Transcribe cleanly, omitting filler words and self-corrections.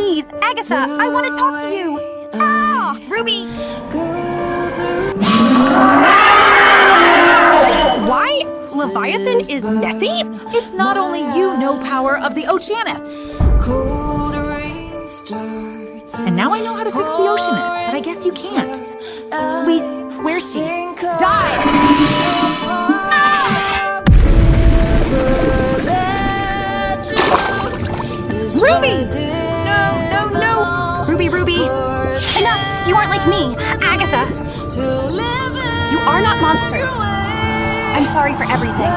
Please, Agatha, I want to talk to you. Ah, Ruby. Why? Leviathan is Nessie? It's not only you know power of the Oceanus. And now I know how to fix the Oceanus, but I guess you can't. Wait, where's she? Die! Ruby! No! Ruby! Enough! You aren't like me, Agatha! You are not monstrous. I'm sorry for everything.